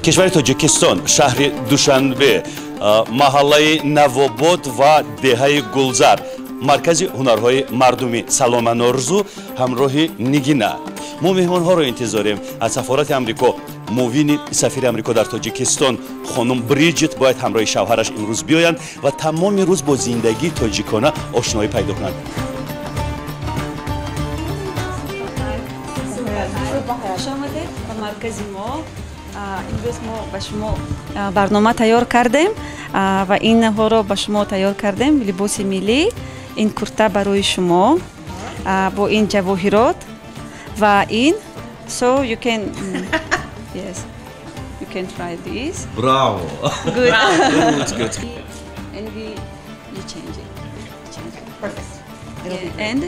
кишвари тоҷикистон шаҳри душанбе маҳаллаи навобод ва деҳаи гулзар маркази ҳунарҳои мардуми салона норӯзу ҳамроҳи нигина. мо меҳмонҳоро интизорем. аз сафорати амрико муовини сафири амрико дар тоҷикистон хонум Бриҷит бояд ҳамроҳи шавҳараш имрӯз биёянд ва тамоми рӯз бо зиндагии тоҷикона ошноӣ пайдо кунанд. Шомадед ба маркази мо. Имрӯз мо ба шумо барнома тайёр кардем ва инҳоро ба шумо тайёр кардем. Либоси миллӣ, ин курта барои шумо бо ин ҷавоҳирот ва ин so you can yes you can try this. Bravo. Good. Good. And you change it. Perfect. Yeah. And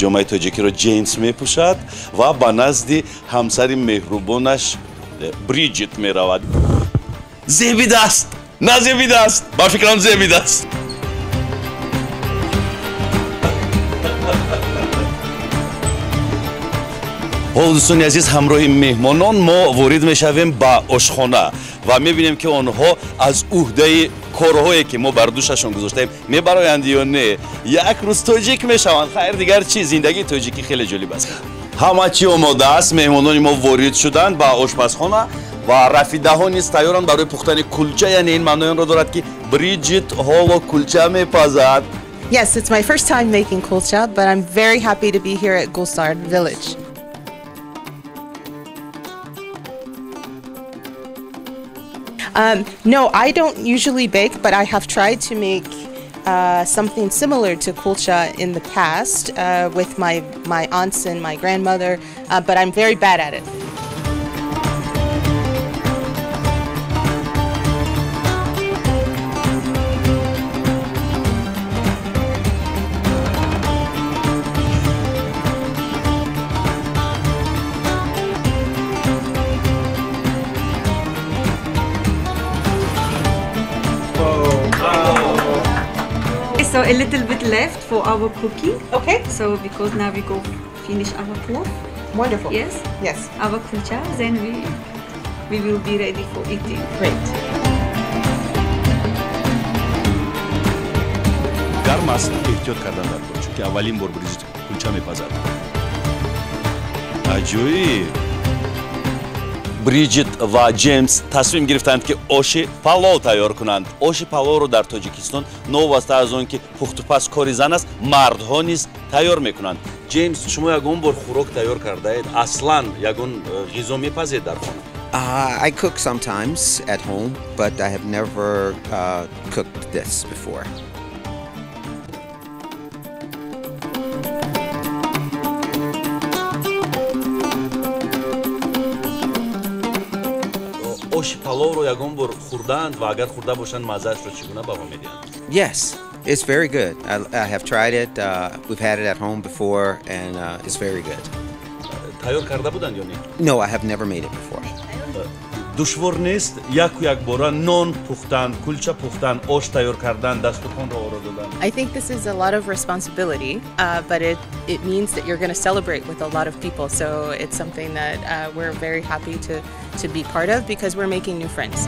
ҷомаи тоҷикиро ҷинс мепӯшад ва ба назди ҳамсари меҳрубонаш Бриҷит меравад. Зебидаст! На зебидаст! ба фикрам зебидаст. ҳол дӯстони азиз, ҳамроҳи меҳмонон мо ворид мешавем ба ошхона ва мебинем ки онҳо аз уҳдаи корҳое ки мо бар душашон гузоштаем мебароянд ё не. Як рӯз тоҷик мешаванд. Хайр, дигар чӣ? Зиндагии тоҷикӣ хеле ҷолиб аст. ҳама чӣ омода аст. меҳмонони мо ворид шуданд ба ошпазхона ва рафидаҳо низ тайёранд барои пухтани кулча. Яъне ин маънои дорад ки Бриҷит ҳоло кулча мепазад. Yes, it's my first time making kulcha, but I'm very happy to be here at Gulsar Village. No, I don't usually bake, but I have tried to make something similar to kulcha in the past with my aunts and my grandmother, but I'm very bad at it. so a little bit left for our cooking. Okay. So because now we go finish our plov. Wonderful. Yes. Yes. Our kulcha, then we will be ready for eating. Great. гарм аст, эҳтиёт кардан дар бор, чунки аввалин бор Бриҷит кулча мепазад. аҷоиб. Бриҷит ва Ҷеймс тасмим гирифтанд ки оши палов тайёр кунанд. оши паловро дар Тоҷикистон новаста аз он ки пухтупаз кори зан аст, мардҳо низ тайёр мекунанд. Ҷеймс, шумо ягон бор хӯрок тайёр кардаед? Аслан ягон ғизо мепазед дар хона? I cook sometimes at home, but I have never cooked this before. оши паловро ягон бор хӯрдаанд ва агар хӯрда бошанд маззаашро чӣ гуна баҳо медиҳанд? Yes, it's very good. I have tried it. We've had it at home before, and it's very good. тайёр карда буданд ё не? No, I have never made it before. душвор нест як бора нон пухтан, кулча пухтан, ош тайёр кардан, дастурхонро оро додан? I think this is a lot of responsibility, but it means that you're going to celebrate with a lot of people. So it's something that we're very happy to be part of because we're making new friends.